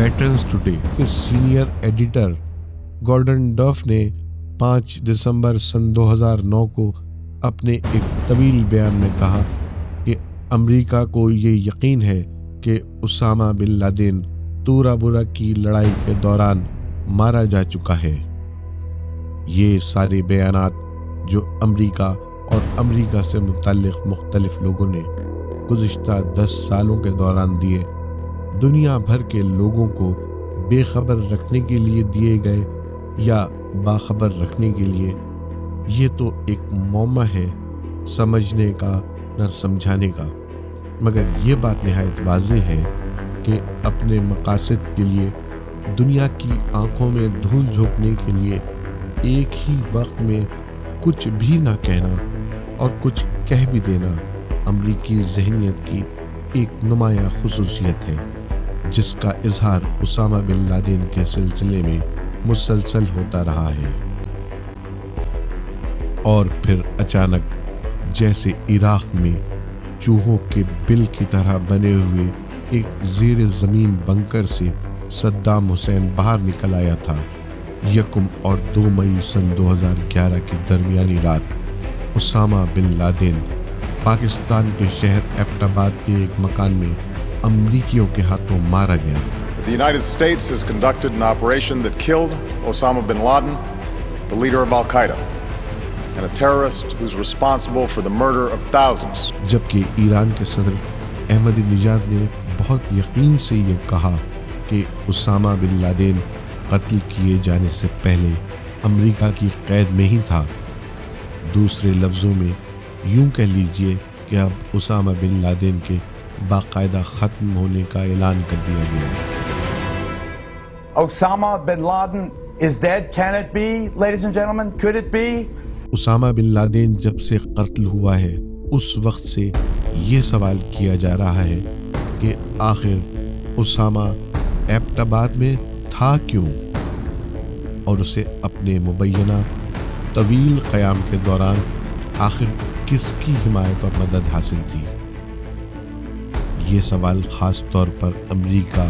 Veterans today کے senior editor garden ڈف نے 5 دسمبر سن 2009 کو اپنے ایک طویل بیان میں کہا کہ امریکہ کو یہ یقین ہے کہ اسامہ بن لادن تورا بورا کی لڑائی کے دوران مارا جا چکا ہے۔ یہ سارے بیانات جو امریکہ اور امریکہ سے متعلق مختلف لوگوں نے گزشتہ 10 سالوں کے دوران دیے، دنیا بھر کے لوگوں کو بے خبر رکھنے کے لیے دیے گئے یا باخبر رکھنے کے لیے، یہ تو ایک معمہ ہے سمجھنے کا نہ سمجھانے کا، مگر یہ بات نہایت واضح ہے کہ اپنے مقاصد کے لیے دنیا کی آنکھوں میں دھول جھونکنے کے لیے ایک ہی وقت میں کچھ بھی نہ کہنا اور کچھ کہہ بھی دینا امریکی ذہنیت کی ایک نمایاں خصوصیت ہے، جس کا اظہار اسامہ بن لادن کے سلسلے میں مسلسل ہوتا رہا ہے۔ اور پھر اچانک جیسے عراق میں چوہوں کے بل کی طرح بنے ہوئے ایک زیر زمین بنکر سے صدام حسین باہر نکل آیا تھا، 1 اور 2 مئی سن 2011 کی درمیانی رات اسامہ بن لادن پاکستان کے شہر ایبٹ آباد کے ایک مکان میں امریکیوں کے ہاتھوں مارا گیا۔ The United States has conducted an operation that killed Osama bin Laden, the leader of Al-Qaeda, and a terrorist who's responsible for the murder of thousands. جبکہ ایران کے صدر احمدی نژاد نے بہت یقین سے یہ کہا کہ اسامہ بن لادن قتل کیے جانے سے پہلے امریکہ کی قید میں ہی تھا۔ دوسرے لفظوں میں یوں کہہ لیجئے کہ اب اسامہ بن لادن کے باقاعدہ ختم ہونے کا اعلان کر دیا گیا۔ Osama bin Laden is dead. Can it be, ladies and gentlemen? Could it be? Osama bin Laden جب سے قتل ہوا ہے اس وقت سے یہ سوال کیا جا رہا ہے کہ آخر اسامہ ایبٹ آباد میں تھا کیوں، اور اسے اپنے مبینہ طویل قیام کے دوران آخر کس کی حمایت اور مدد حاصل تھی۔ یہ سوال خاص طور پر امریکہ،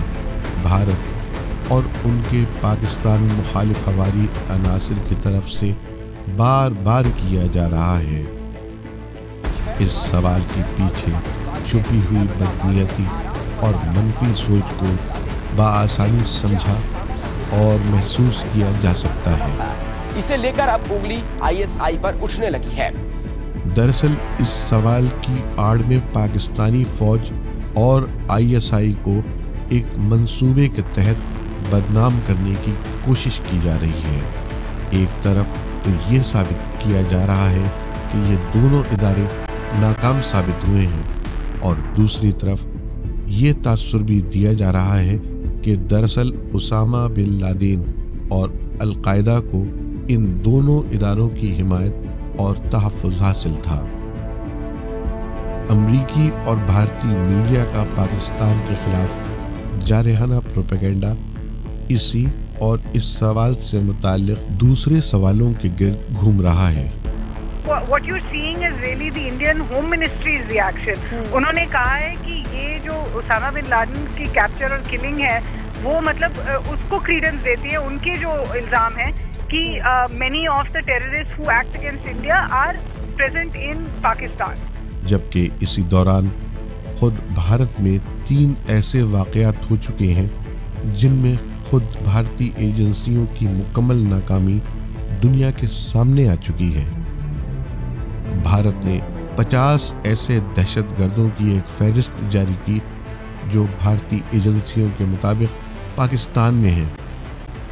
بھارت اور ان کے پاکستان مخالف ہواری عناصر کی طرف سے بار بار کیا جا رہا ہے۔ اس سوال کے پیچھے چھپی ہوئی بدنیتی اور منفی سوچ کو بآسانی سمجھا اور محسوس کیا جا سکتا ہے۔ اسے لے کر اب انگلی ISI پر اٹھنے لگی ہے۔ دراصل اس سوال کی آڑ میں پاکستانی فوج اور ISI کو ایک منصوبے کے تحت بدنام کرنے کی کوشش کی جا رہی ہے۔ ایک طرف تو یہ ثابت کیا جا رہا ہے کہ یہ دونوں ادارے ناکام ثابت ہوئے ہیں، اور دوسری طرف یہ تاثر بھی دیا جا رہا ہے کہ دراصل اسامہ بن لادن اور القاعدہ کو ان دونوں اداروں کی حمایت اور تحفظ حاصل تھا۔ امریکی اور بھارتی میڈیا کا پاکستان کے خلاف جارحانہ پروپیگنڈا اسی اور اس سوال سے متعلق دوسرے سوالوں کے گرد گھوم رہا ہے۔ What you're seeing is really the Indian Home Ministry's reaction. انہوں نے کہا ہے کہ یہ جو اسامہ بن لادن کی کیپچر اور کلنگ ہے وہ مطلب اس کو کریڈنس دیتی ہے، ان کے جو الزام ہیں کہ many of the terrorists who act against India are present in Pakistan. جبکہ اسی دوران خود بھارت میں 3 ایسے واقعات ہو چکے ہیں جن میں خود بھارتی ایجنسیوں کی مکمل ناکامی دنیا کے سامنے آ چکی ہے۔ بھارت نے 50 ایسے دہشت گردوں کی ایک فہرست جاری کی جو بھارتی ایجنسیوں کے مطابق پاکستان میں ہیں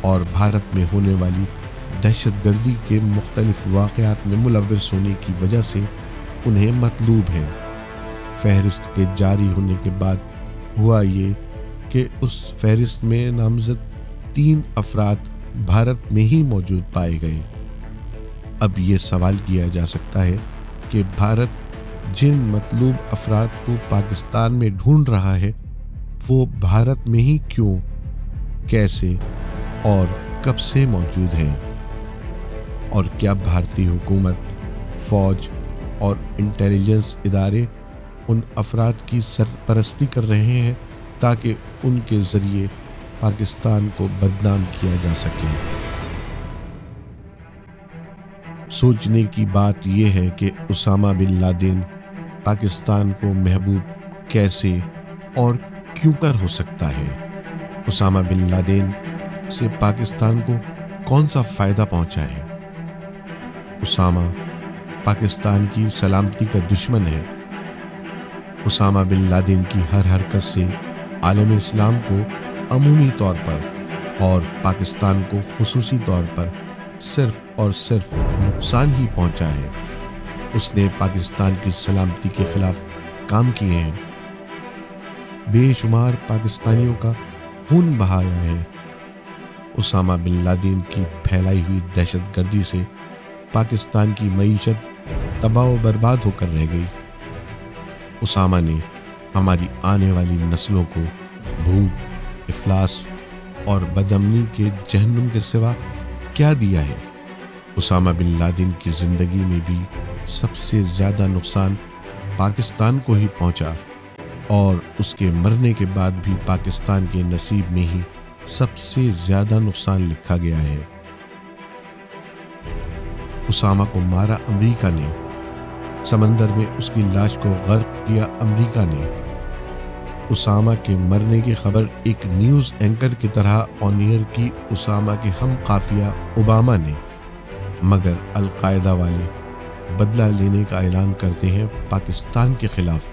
اور بھارت میں ہونے والی دہشت گردی کے مختلف واقعات میں ملوث ہونے کی وجہ سے انہیں مطلوب ہے۔ فہرست کے جاری ہونے کے بعد ہوا یہ کہ اس فہرست میں نامزد 3 افراد بھارت میں ہی موجود پائے گئے۔ اب یہ سوال کیا جا سکتا ہے کہ بھارت جن مطلوب افراد کو پاکستان میں ڈھونڈ رہا ہے وہ بھارت میں ہی کیوں، کیسے اور کب سے موجود ہیں، اور کیا بھارتی حکومت، فوج اور انٹیلیجنس ادارے ان افراد کی سرپرستی کر رہے ہیں تاکہ ان کے ذریعے پاکستان کو بدنام کیا جا سکے۔ سوچنے کی بات یہ ہے کہ اسامہ بن لادن پاکستان کو محبوب کیسے اور کیوں کر ہو سکتا ہے؟ اسامہ بن لادن سے پاکستان کو کون سا فائدہ پہنچا ہے؟ اسامہ پاکستان کی سلامتی کا دشمن ہے۔ اسامہ بن لادن کی ہر حرکت سے عالم اسلام کو عمومی طور پر اور پاکستان کو خصوصی طور پر صرف اور صرف نقصان ہی پہنچا ہے۔ اس نے پاکستان کی سلامتی کے خلاف کام کیے ہیں، بے شمار پاکستانیوں کا خون بہایا ہے۔ اسامہ بن لادن کی پھیلائی ہوئی دہشت گردی سے پاکستان کی معیشت تباہ و برباد ہو کر رہ گئی۔ اسامہ نے ہماری آنے والی نسلوں کو بھوک، افلاس اور بدامنی کے جہنم کے سوا کیا دیا ہے؟ اسامہ بن لادن کی زندگی میں بھی سب سے زیادہ نقصان پاکستان کو ہی پہنچا، اور اس کے مرنے کے بعد بھی پاکستان کے نصیب میں ہی سب سے زیادہ نقصان لکھا گیا ہے۔ اسامہ کو مارا امریکہ نے، سمندر میں اس کی لاش کو غرق کیا امریکہ نے۔ اسامہ کے مرنے کی خبر ایک نیوز اینکر کی طرح آن ایئر کی اسامہ کے ہم قافیہ اوباما نے، مگر القاعدہ والے بدلہ لینے کا اعلان کرتے ہیں پاکستان کے خلاف۔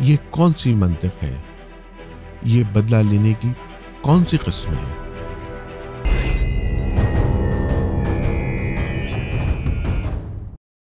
یہ کون سی منطق ہے؟ یہ بدلہ لینے کی کون سی قسم ہے؟